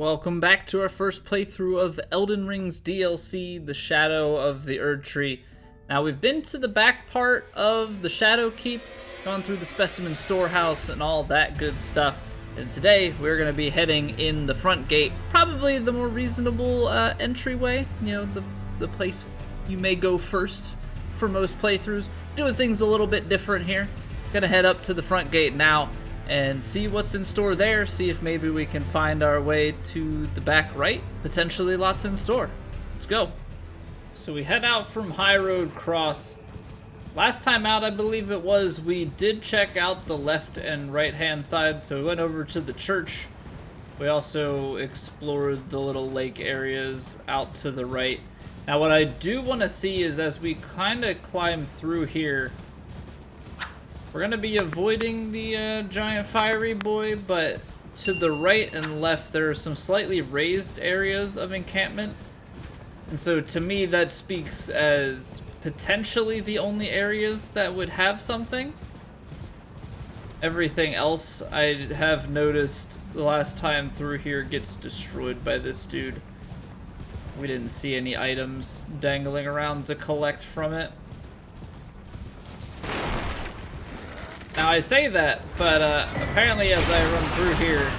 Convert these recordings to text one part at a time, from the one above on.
Welcome back to our first playthrough of Elden Ring's DLC, the Shadow of the Erdtree. Now we've been to the back part of the Shadow Keep, gone through the specimen storehouse and all that good stuff. And today we're going to be heading in the front gate, probably the more reasonable entryway, you know, the place you may go first for most playthroughs. Doing things a little bit different here. Gonna head up to the front gate now and see what's in store there, see if maybe we can find our way to the back right. Potentially lots in store. Let's go. So we head out from High Road Cross. Last time out, I believe it was, we did check out the left and right hand side, so we went over to the church. We also explored the little lake areas out to the right. Now what I do want to see is as we kind of climb through here, we're going to be avoiding the giant fiery boy, but to the right and left there are some slightly raised areas of encampment. And so to me that speaks as potentially the only areas that would have something. Everything else I have noticed the last time through here gets destroyed by this dude. We didn't see any items dangling around to collect from it. Now I say that, but apparently as I run through here,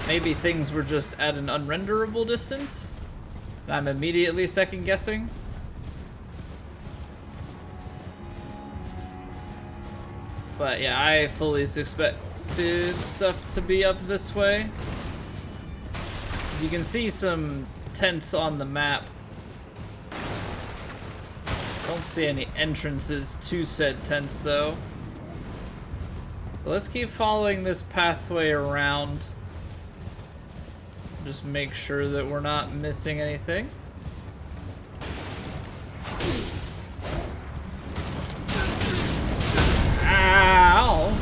maybe things were just at an unrenderable distance. And I'm immediately second guessing. But yeah, I fully expected stuff to be up this way. As you can see some tents on the map. Don't see any entrances to said tents though. Let's keep following this pathway around. Just make sure that we're not missing anything. Ow!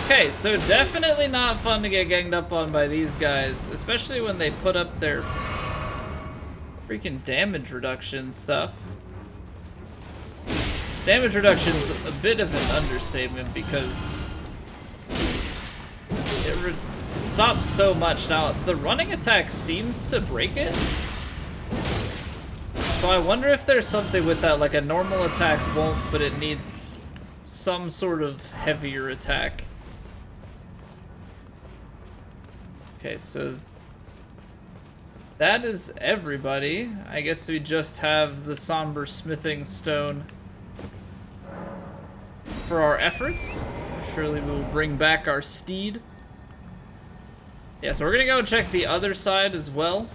Okay, so definitely not fun to get ganged up on by these guys, especially when they put up their freaking damage reduction stuff. Damage reduction's a bit of an understatement because it stops so much. Now, the running attack seems to break it. So I wonder if there's something with that, like a normal attack won't, but it needs some sort of heavier attack. Okay, so that is everybody. I guess we just have the somber smithing stone for our efforts. Surely we will bring back our steed. Yeah, so we're gonna go check the other side as well.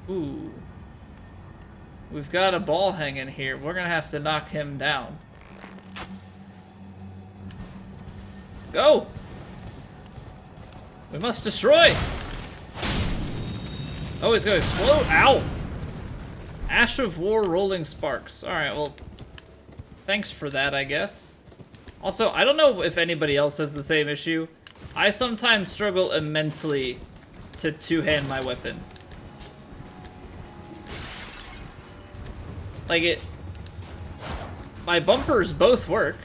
Ooh. We've got a ball hanging here. We're gonna have to knock him down. Go! We must destroy! Oh, he's gonna explode. Ow! Ash of War Rolling Sparks. Alright, well, thanks for that, I guess. Also, I don't know if anybody else has the same issue. I sometimes struggle immensely to two-hand my weapon. Like my bumpers both work,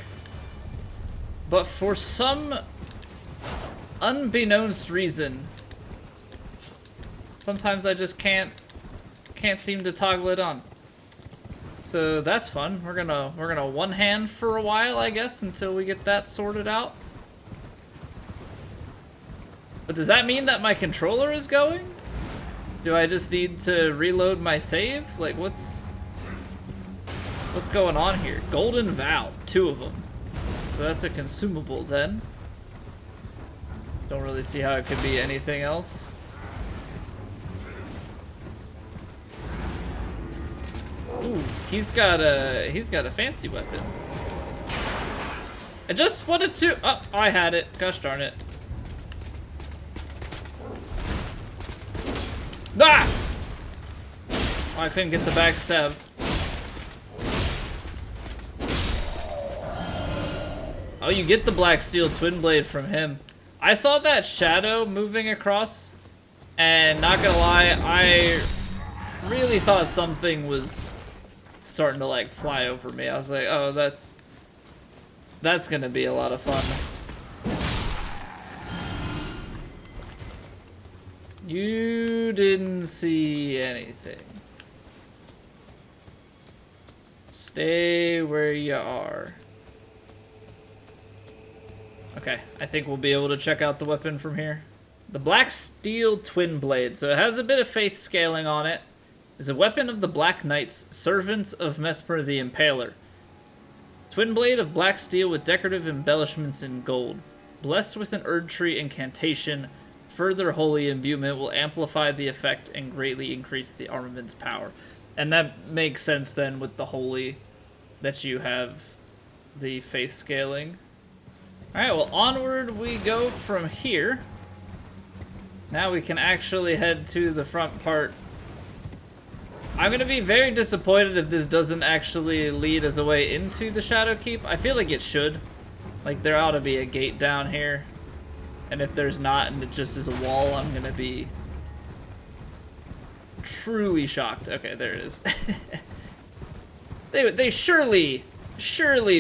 but for some unbeknownst reason, sometimes I just can't seem to toggle it on. So that's fun. We're gonna one hand for a while, I guess, until we get that sorted out. But does that mean that my controller is going? Do I just need to reload my save? Like what's going on here? Golden Vow, 2 of them. So that's a consumable then. Don't really see how it could be anything else. Ooh, he's got a fancy weapon. I just wanted to. Oh, I had it. Gosh darn it. Ah! Oh, I couldn't get the backstab. Oh, you get the Black Steel Twin Blade from him. I saw that shadow moving across, and not gonna lie, I really thought something was starting to like fly over me. I was like, oh, that's gonna be a lot of fun. You didn't see anything. Stay where you are. Okay, I think we'll be able to check out the weapon from here. The Black Steel Twin Blade, so it has a bit of faith scaling on it, is a weapon of the Black Knights, servants of Mesmer the Impaler. Twin blade of black steel with decorative embellishments in gold. Blessed with an Erdtree incantation, further holy imbuement will amplify the effect and greatly increase the armament's power. And that makes sense then with the holy, that you have the faith scaling. Alright, well, onward we go from here. Now we can actually head to the front part. I'm gonna be very disappointed if this doesn't actually lead us away into the Shadow Keep. I feel like it should. Like, there ought to be a gate down here. And if there's not and it just is a wall, I'm gonna be truly shocked. Okay, there it is. They surely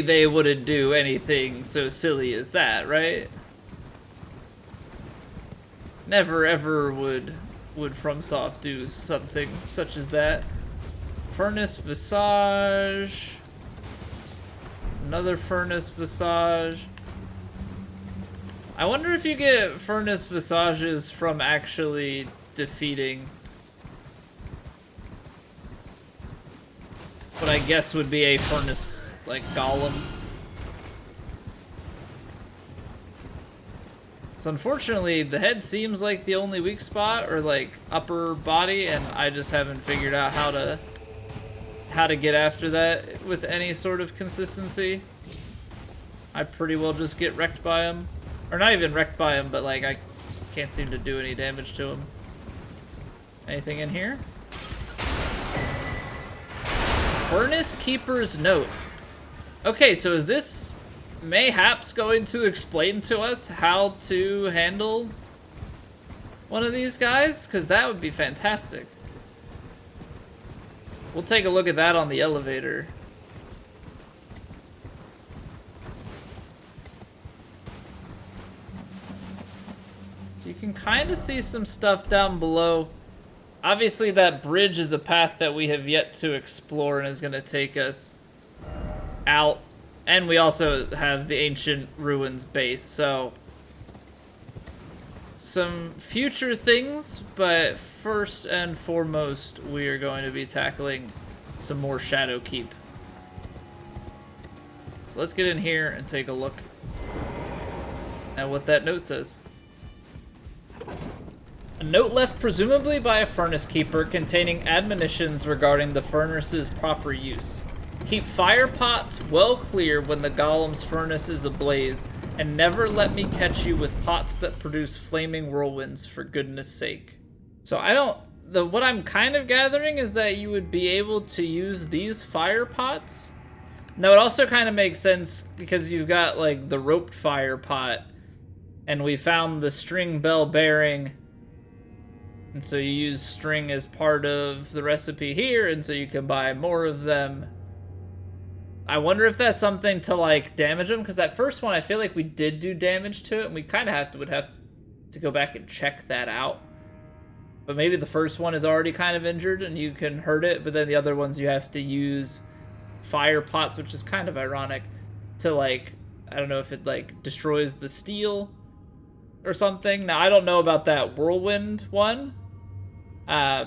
they wouldn't do anything so silly as that, right? Never ever would FromSoft do something such as that. Furnace Visage. Another Furnace Visage. I wonder if you get Furnace Visages from actually defeating what I guess would be a Furnace, like, Golem. So unfortunately, the head seems like the only weak spot, or like upper body, and I just haven't figured out how to get after that with any sort of consistency. I pretty well just get wrecked by him. Or not even wrecked by him, but like I can't seem to do any damage to him. Anything in here? Furnace Keeper's Note. Okay, so is this mayhaps going to explain to us how to handle one of these guys? Because that would be fantastic. We'll take a look at that on the elevator. So you can kind of see some stuff down below. Obviously that bridge is a path that we have yet to explore and is going to take us out. And we also have the Ancient Ruins base, so some future things, but first and foremost, we are going to be tackling some more Shadow Keep. So let's get in here and take a look at what that note says. A note left presumably by a Furnace Keeper containing admonitions regarding the furnace's proper use. Keep fire pots well clear when the golem's furnace is ablaze, and never let me catch you with pots that produce flaming whirlwinds, for goodness sake. So what I'm kind of gathering is that you would be able to use these fire pots. Now it also kind of makes sense because you've got like the roped fire pot, and we found the string bell bearing, and so you use string as part of the recipe here, and so you can buy more of them. I wonder if that's something to like damage them, because that first one I feel like we did do damage to it, and we kind of would have to go back and check that out. But maybe the first one is already kind of injured and you can hurt it, but then the other ones you have to use fire pots, which is kind of ironic, to like, I don't know if it like destroys the steel or something. Now I don't know about that whirlwind one. I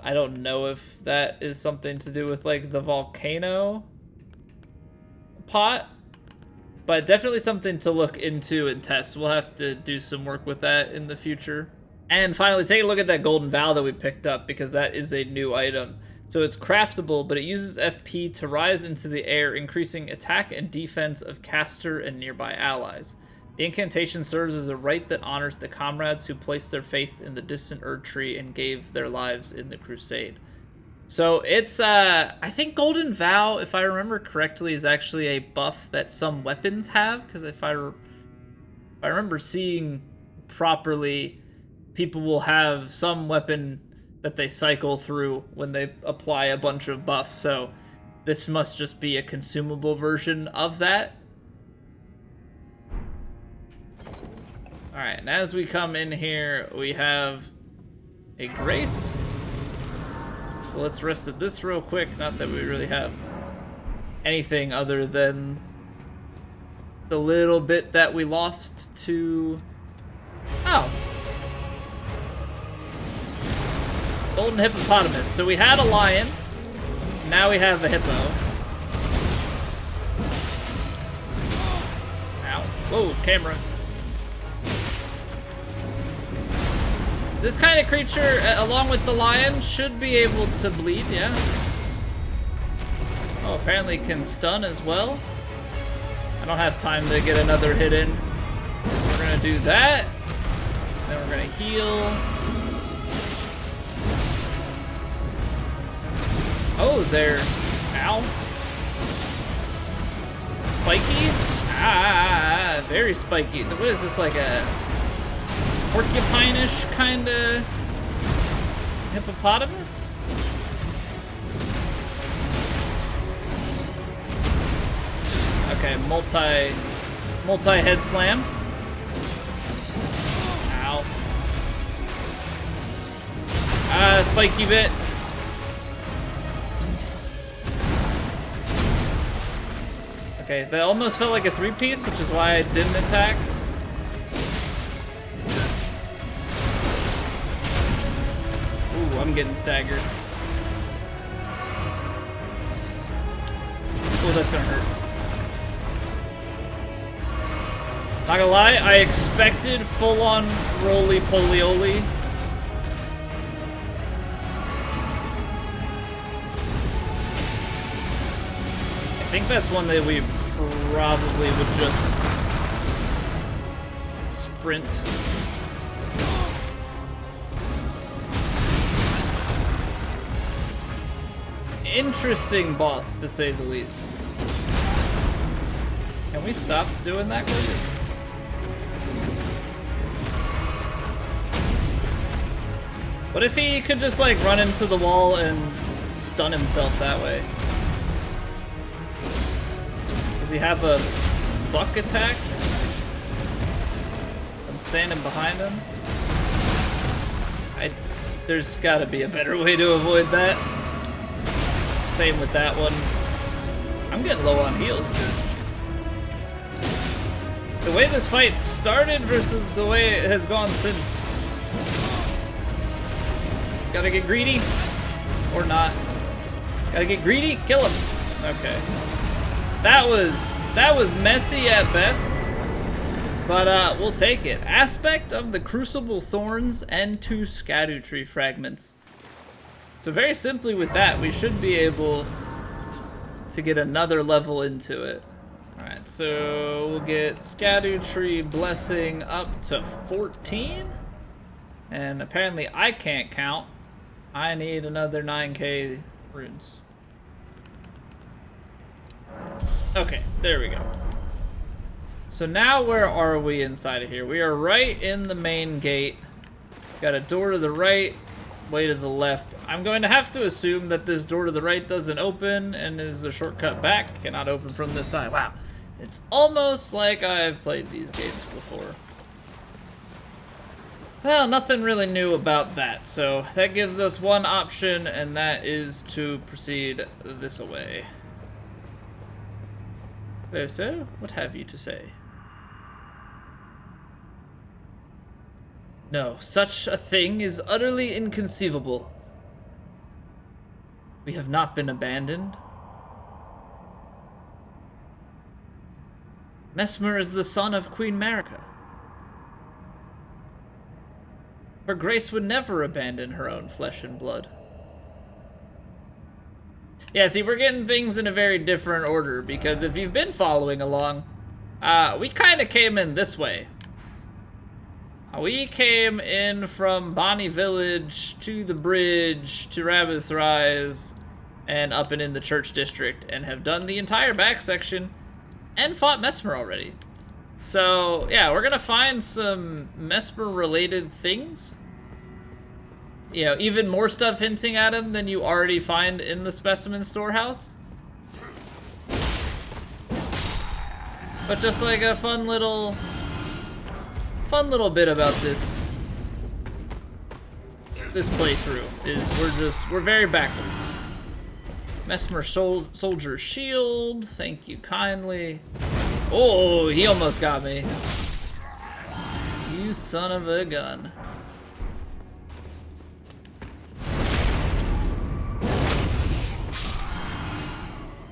don't know if that is something to do with like the volcano pot, but definitely something to look into and test. We'll have to do some work with that in the future. And finally, take a look at that golden vow that we picked up, because that is a new item. So it's craftable, but it uses FP to rise into the air, increasing attack and defense of caster and nearby allies. The incantation serves as a rite that honors the comrades who placed their faith in the distant Erdtree and gave their lives in the crusade. So it's, I think Golden Vow, if I remember correctly, is actually a buff that some weapons have, because if I remember seeing properly, people will have some weapon that they cycle through when they apply a bunch of buffs, so this must just be a consumable version of that. Alright, and as we come in here, we have a grace. So let's rest at this real quick. Not that we really have anything other than the little bit that we lost to... Oh. Golden hippopotamus. So we had a lion. Now we have a hippo. Ow. Whoa, camera. This kind of creature, along with the lion, should be able to bleed, yeah. Oh, apparently can stun as well. I don't have time to get another hit in. We're gonna do that. Then we're gonna heal. Oh, there. Ow. Spiky? Ah, very spiky. What is this, like a porcupine-ish kind of hippopotamus? Okay, multi-head slam. Ow. Ah, spiky bit. Okay, that almost felt like a three-piece, which is why I didn't attack. Ooh, I'm getting staggered. Ooh, that's gonna hurt. Not gonna lie, I expected full-on roly-poly-oly. I think that's one that we probably would just sprint. Interesting boss, to say the least. Can we stop doing that, please? What if he could just like run into the wall and stun himself that way? Does he have a buck attack? I'm standing behind him. There's gotta be a better way to avoid that. Same with that one. I'm getting low on heals. The way this fight started versus the way it has gone since. Gotta get greedy, or not. Gotta get greedy, kill him. Okay. That was messy at best, but we'll take it. Aspect of the Crucible Thorns and 2 Erdtree fragments. So very simply with that, we should be able to get another level into it. Alright, so we'll get Erdtree Blessing up to 14. And apparently I can't count. I need another 9k runes. Okay, there we go. So now where are we inside of here? We are right in the main gate. Got a door to the right, way to the left. I'm going to have to assume that this door to the right doesn't open and is a shortcut back. Cannot open from this side. Wow. It's almost like I've played these games before. Well, nothing really new about that, so that gives us one option, and that is to proceed this way. There, sir, what have you to say? No, such a thing is utterly inconceivable. We have not been abandoned. Mesmer is the son of Queen Marika. Her grace would never abandon her own flesh and blood. Yeah, see, we're getting things in a very different order, because if you've been following along, we kind of came in this way. We came in from Bonnie Village to the bridge to Rabbith's Rise and up and in the church district, and have done the entire back section and fought Mesmer already. So, yeah, we're gonna find some Mesmer-related things. You know, even more stuff hinting at him than you already find in the specimen storehouse. But just like a fun little bit about this this playthrough is we're very backwards. Mesmer Soldier Shield, thank you kindly. Oh, he almost got me. You son of a gun.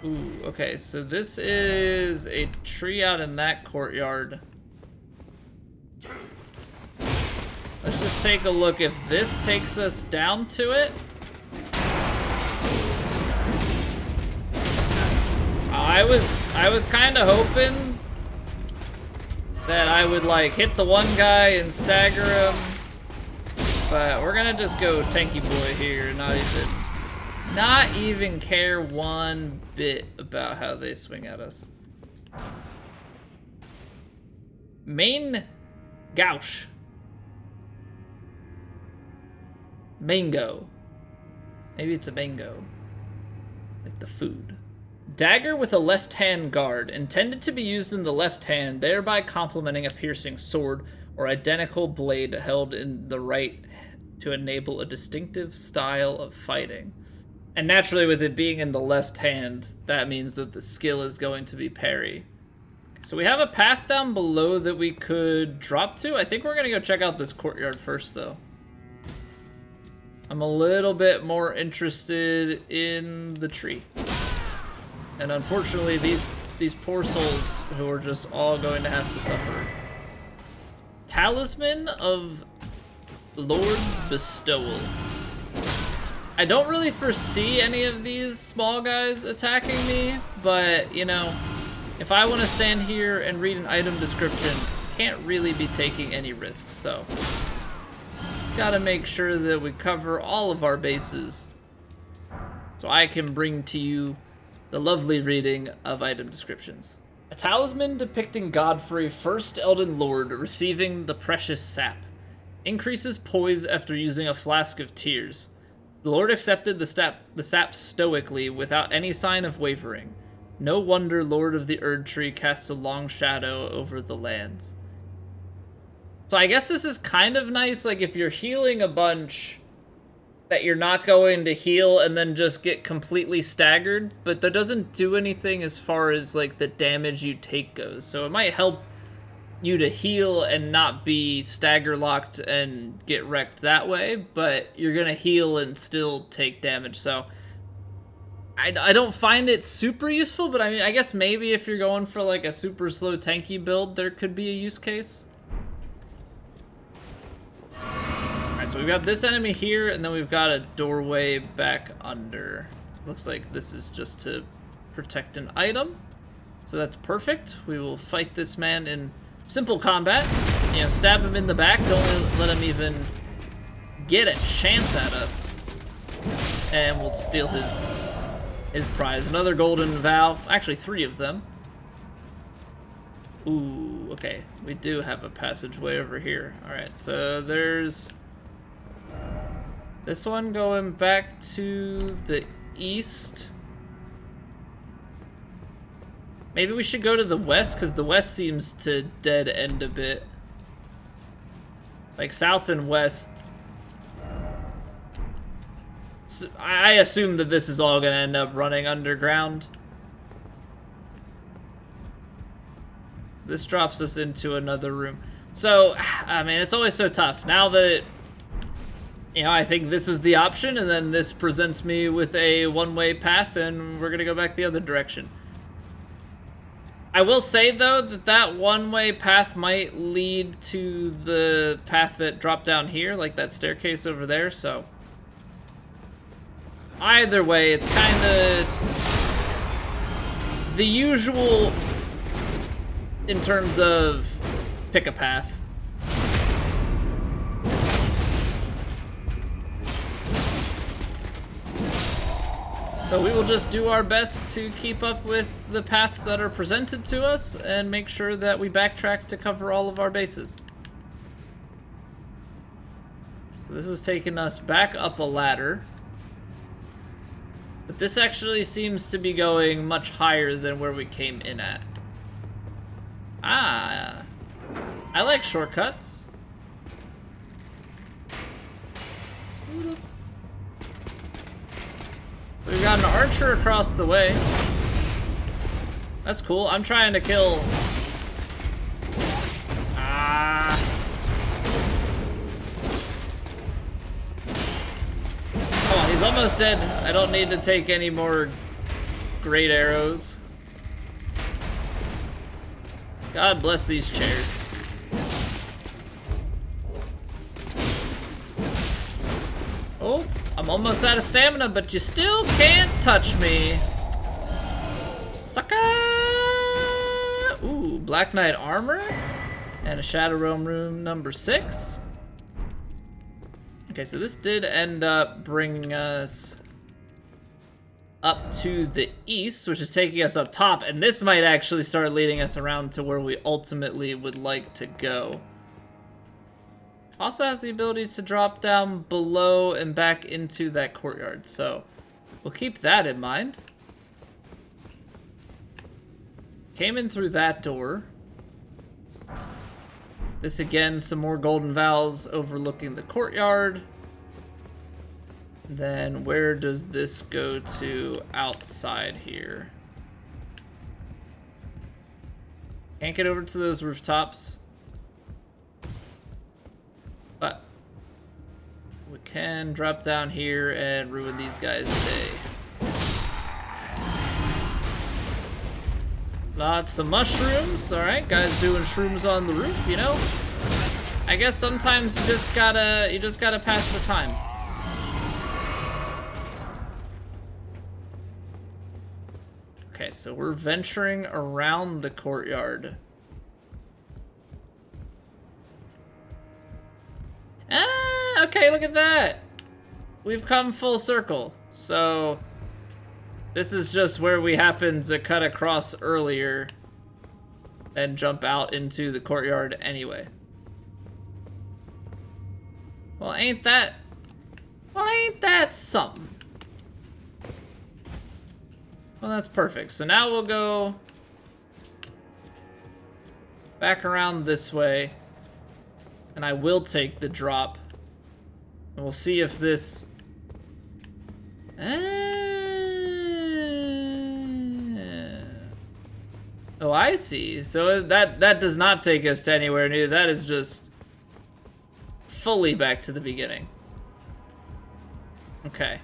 Ooh, okay, so this is a tree out in that courtyard. Let's just take a look if this takes us down to it. I was kind of hoping that I would like hit the one guy and stagger him, but we're gonna just go tanky boy here, not even care one bit about how they swing at us. Main gouche. Mango. Maybe it's a mango. Like the food. Dagger with a left-hand guard, intended to be used in the left hand, thereby complementing a piercing sword or identical blade held in the right to enable a distinctive style of fighting. And naturally, with it being in the left hand, that means that the skill is going to be parry. So we have a path down below that we could drop to. I think we're gonna go check out this courtyard first, though. I'm a little bit more interested in the tree. And unfortunately, these poor souls who are just all going to have to suffer. Talisman of Lord's Bestowal. I don't really foresee any of these small guys attacking me, but, you know, if I want to stand here and read an item description, can't really be taking any risks, so just gotta make sure that we cover all of our bases so I can bring to you the lovely reading of item descriptions. A talisman depicting Godfrey, first Elden Lord, receiving the precious sap. Increases poise after using a flask of tears. The Lord accepted the sap stoically without any sign of wavering. No wonder Lord of the Erdtree casts a long shadow over the lands. So I guess this is kind of nice, like if you're healing a bunch, that you're not going to heal and then just get completely staggered, but that doesn't do anything as far as like the damage you take goes. So it might help you to heal and not be stagger locked and get wrecked that way, but you're gonna heal and still take damage. So I don't find it super useful, but I mean, I guess maybe if you're going for like a super slow tanky build, there could be a use case. Alright, so we've got this enemy here, and then we've got a doorway back under. Looks like this is just to protect an item. So that's perfect. We will fight this man in simple combat. You know, stab him in the back. Don't let him even get a chance at us. And we'll steal his prize. Another golden vow. Actually, 3 of them. Ooh, okay. We do have a passageway over here. Alright, so there's this one going back to the east. Maybe we should go to the west, because the west seems to dead end a bit. Like south and west. So I assume that this is all going to end up running underground. So this drops us into another room. So, I mean, it's always so tough. Now that, you know, I think this is the option, and then this presents me with a one-way path, and we're going to go back the other direction. I will say, though, that that one-way path might lead to the path that dropped down here, like that staircase over there, so either way, it's kind of the usual in terms of pick a path. So we will just do our best to keep up with the paths that are presented to us and make sure that we backtrack to cover all of our bases. So this is taking us back up a ladder. But this actually seems to be going much higher than where we came in at. Ah, I like shortcuts. We've got an archer across the way. That's cool. I'm trying to kill... Ah. Come on, he's almost dead. I don't need to take any more great arrows. God bless these chairs. Oh, I'm almost out of stamina, but you still can't touch me. Sucker! Ooh, Black Knight armor and a Shadow Realm room number 6. Okay, so this did end up bringing us up to the east, which is taking us up top, and this might actually start leading us around to where we ultimately would like to go. Also has the ability to drop down below and back into that courtyard, so we'll keep that in mind. Came in through that door. This again, some more golden valves overlooking the courtyard. Then where does this go to outside here? Can't get over to those rooftops. But we can drop down here and ruin these guys' day. Lots of mushrooms. Alright, guys doing shrooms on the roof, you know? I guess sometimes you just gotta pass the time. Okay, so we're venturing around the courtyard. Ah, okay, look at that. We've come full circle. So this is just where we happened to cut across earlier and jump out into the courtyard anyway. Well, ain't that something? Well, that's perfect. So now we'll go back around this way, and I will take the drop, and we'll see if this... Oh, I see. So that does not take us to anywhere new. That is just fully back to the beginning. Okay.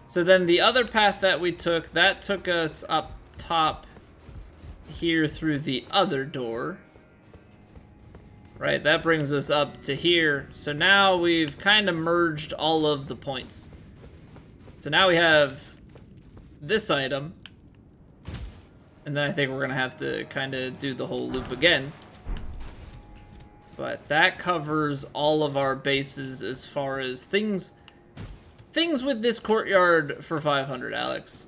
So then the other path that we took, that took us up top here through the other door. Right, that brings us up to here. So now we've kind of merged all of the points. So now we have this item. And then I think we're gonna have to kind of do the whole loop again. But that covers all of our bases as far as things with this courtyard for 500, Alex.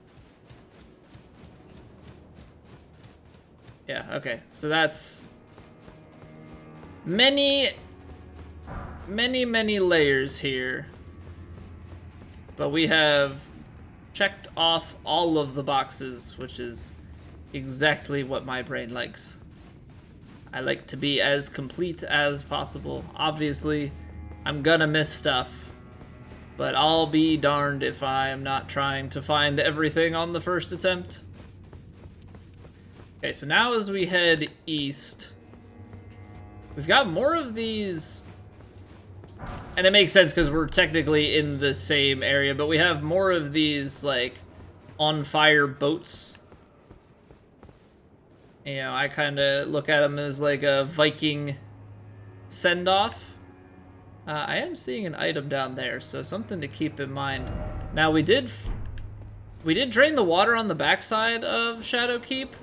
Yeah, okay. So that's many layers here. But we have checked off all of the boxes, which is exactly what my brain likes. I like to be as complete as possible. Obviously, I'm gonna miss stuff. But I'll be darned if I am not trying to find everything on the first attempt. Okay, so now as we head east, we've got more of these, and it makes sense because we're technically in the same area, but we have more of these, like, on fire boats. You know, I kind of look at them as like a Viking send-off. I am seeing an item down there, so something to keep in mind. Now we did drain the water on the backside of Shadow Keep.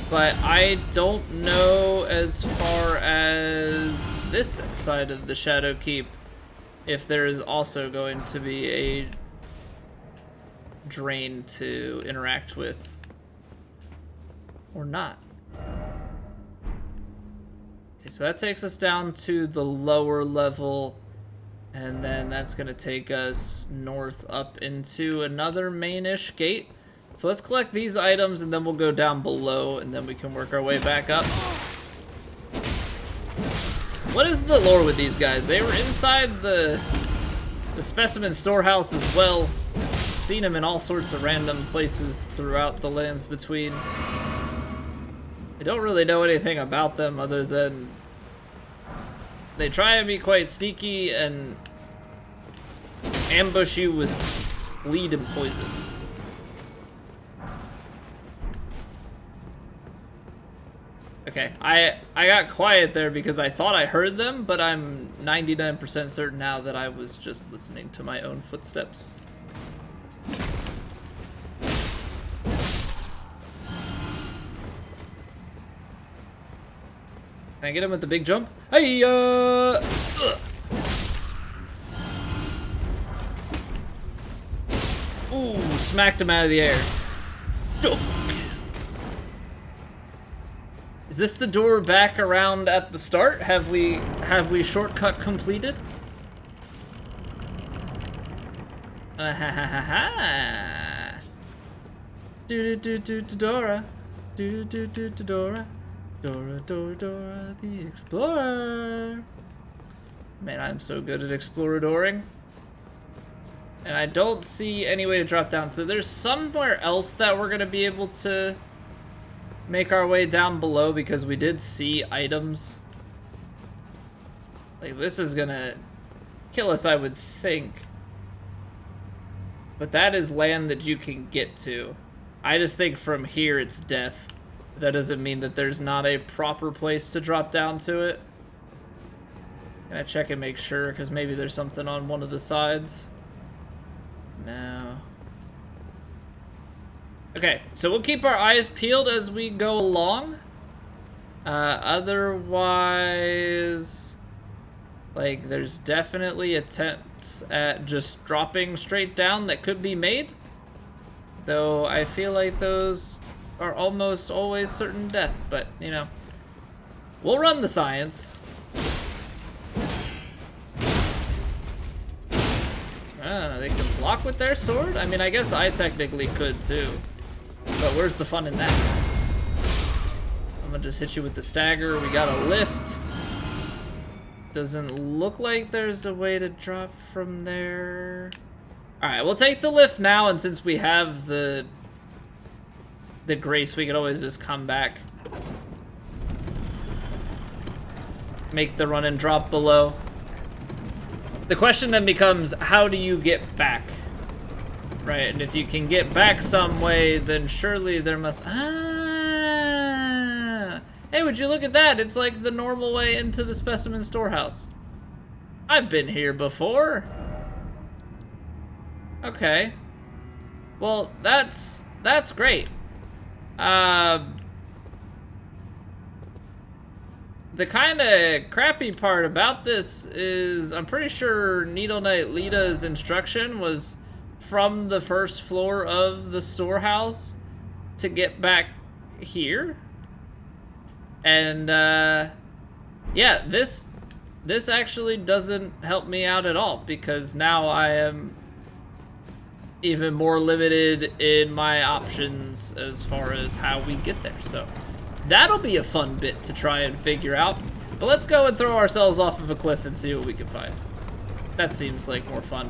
But I don't know as far as this side of the Shadow Keep if there is also going to be a drain to interact with or not. Okay, so that takes us down to the lower level, and then that's gonna take us north up into another main-ish gate. So let's collect these items and then we'll go down below and then we can work our way back up. What is the lore with these guys? They were inside the specimen storehouse as well. Seen them in all sorts of random places throughout the lands between. I don't really know anything about them other than they try and be quite sneaky and ambush you with bleed and poison. Okay, I got quiet there because I thought I heard them, but I'm 99% certain now that I was just listening to my own footsteps. Can I get him with the big jump? Hey, Ooh, smacked him out of the air. Is this the door back around at the start? Have we shortcut completed? Ha ha ha ha. Do do do do Dora. Do do do do Dora. Dora Dora Dora the Explorer. Man, I'm so good at exploradoring. And I don't see any way to drop down. So there's somewhere else that we're gonna be able to make our way down below because we did see items. Like, this is gonna kill us, I would think. But that is land that you can get to. I just think from here it's death. That doesn't mean that there's not a proper place to drop down to it. Can I check and make sure? Because maybe there's something on one of the sides. No. Okay, so we'll keep our eyes peeled as we go along. Otherwise, like, there's definitely attempts at just dropping straight down that could be made. Though I feel like those are almost always certain death, but, you know, we'll run the science. They can block with their sword? I mean, I guess I technically could too. But where's the fun in that? I'm gonna just hit you with the stagger. We got a lift. Doesn't look like there's a way to drop from there. Alright, we'll take the lift now, and since we have the grace, we could always just come back. Make the run and drop below. The question then becomes, how do you get back? Right, and if you can get back some way, then surely there must... Ah! Hey, would you look at that? It's like the normal way into the specimen storehouse. I've been here before. Okay. Well, that's great. The kind of crappy part about this is I'm pretty sure Needle Knight Lita's instruction was from the first floor of the storehouse to get back here. And yeah, this actually doesn't help me out at all because now I am even more limited in my options as far as how we get there. So that'll be a fun bit to try and figure out. But let's go and throw ourselves off of a cliff and see what we can find. That seems like more fun.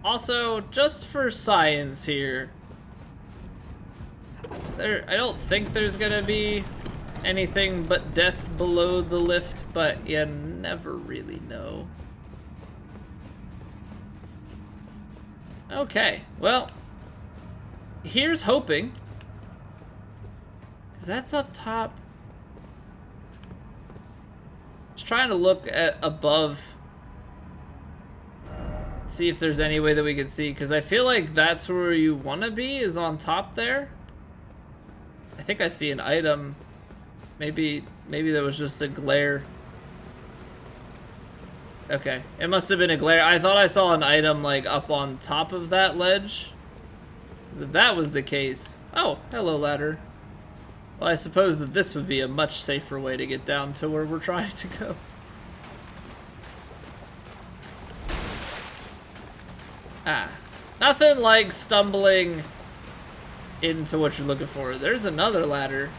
Also, just for science here, I don't think there's gonna be anything but death below the lift, but you never really know. Okay, well, here's hoping. Cause that's up top. Just trying to look at above. See if there's any way that we can see, because I feel like that's where you want to be, is on top there. I think I see an item. Maybe there was just a glare. Okay, it must have been a glare. I thought I saw an item like up on top of that ledge. If that was the case. Oh, hello ladder. Well, I suppose that this would be a much safer way to get down to where we're trying to go. Ah, nothing like stumbling into what you're looking for. There's another ladder.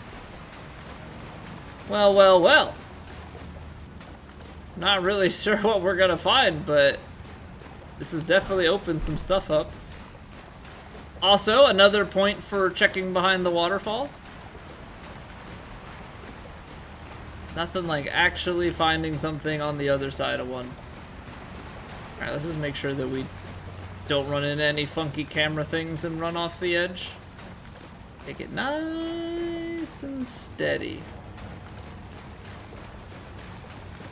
Well, well, well. Not really sure what we're gonna find, but this has definitely opened some stuff up. Also, another point for checking behind the waterfall. Nothing like actually finding something on the other side of one. Alright, let's just make sure that we don't run into any funky camera things and run off the edge. Take it nice and steady.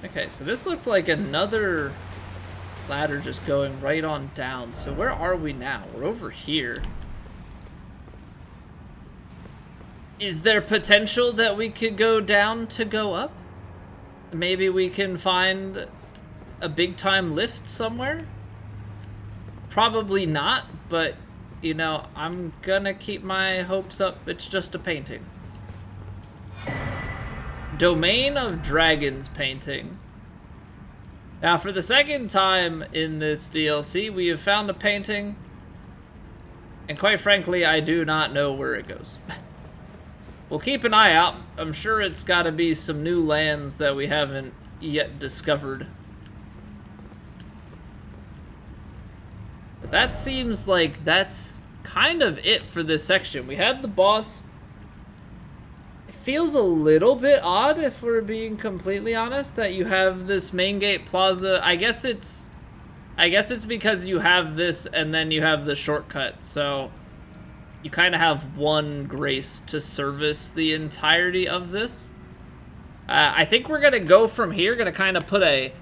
Okay, so this looked like another ladder just going right on down. So where are we now? We're over here. Is there potential that we could go down to go up? Maybe we can find a big time lift somewhere? Probably not, but you know, I'm gonna keep my hopes up. It's just a painting. Domain of Dragons painting. Now, for the second time in this DLC, we have found a painting, and quite frankly, I do not know where it goes. We'll keep an eye out. I'm sure it's got to be some new lands that we haven't yet discovered. But that seems like that's kind of it for this section. We had the boss. It feels a little bit odd, if we're being completely honest, that you have this main gate plaza. I guess it's because you have this and then you have the shortcut. So you kind of have one grace to service the entirety of this. I think we're gonna go from here. Gonna kind of put a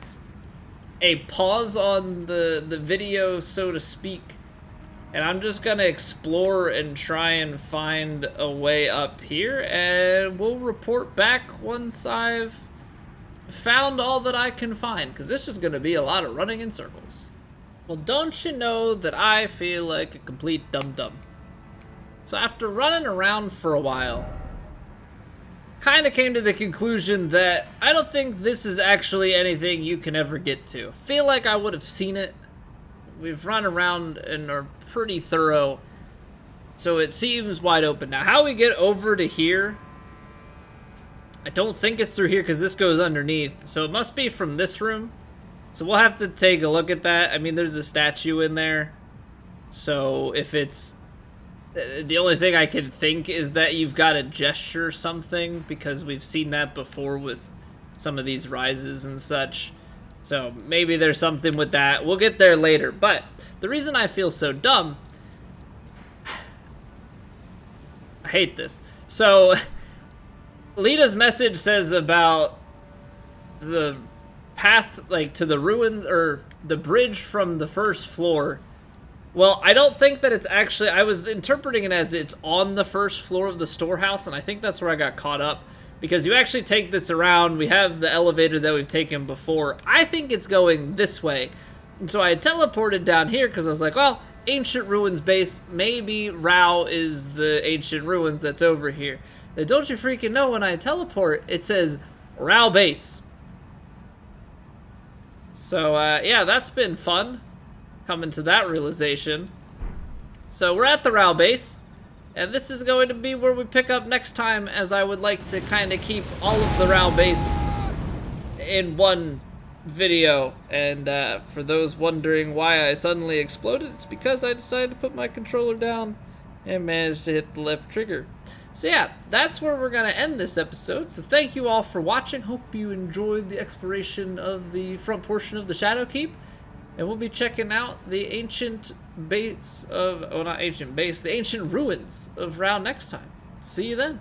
pause on the video, so to speak, and I'm just gonna explore and try and find a way up here, and we'll report back once I've found all that I can find, because this is gonna be a lot of running in circles. Well, don't you know that I feel like a complete dum-dum? So after running around for a while, kind of came to the conclusion that I don't think this is actually anything you can ever get to. Feel like I would have seen it. We've run around and are pretty thorough, so it seems wide open. Now, how we get over to here, I don't think it's through here because this goes underneath, so it must be from this room. So we'll have to take a look at that. I mean, there's a statue in there, so if it's... The only thing I can think is that you've got to gesture something, because we've seen that before with some of these rises and such. So maybe there's something with that. We'll get there later. But the reason I feel so dumb... I hate this. So Lita's message says about the path, like, to the ruins, or the bridge from the first floor. Well, I don't think that it's actually... I was interpreting it as it's on the first floor of the storehouse, and I think that's where I got caught up. Because you actually take this around. We have the elevator that we've taken before. I think it's going this way. And so I teleported down here because I was like, well, Ancient Ruins base. Maybe Rao is the Ancient Ruins that's over here. But don't you freaking know, when I teleport, it says Rao base. So, yeah, that's been fun. Coming to that realization. So we're at the Rao base, and this is going to be where we pick up next time, as I would like to kind of keep all of the Rao base in one video. And for those wondering why I suddenly exploded, it's because I decided to put my controller down and managed to hit the left trigger. So yeah, that's where we're gonna end this episode. So thank you all for watching. Hope you enjoyed the exploration of the front portion of the Shadow Keep. And we'll be checking out the ancient base of, well, not ancient base, the ancient ruins of Rao next time. See you then.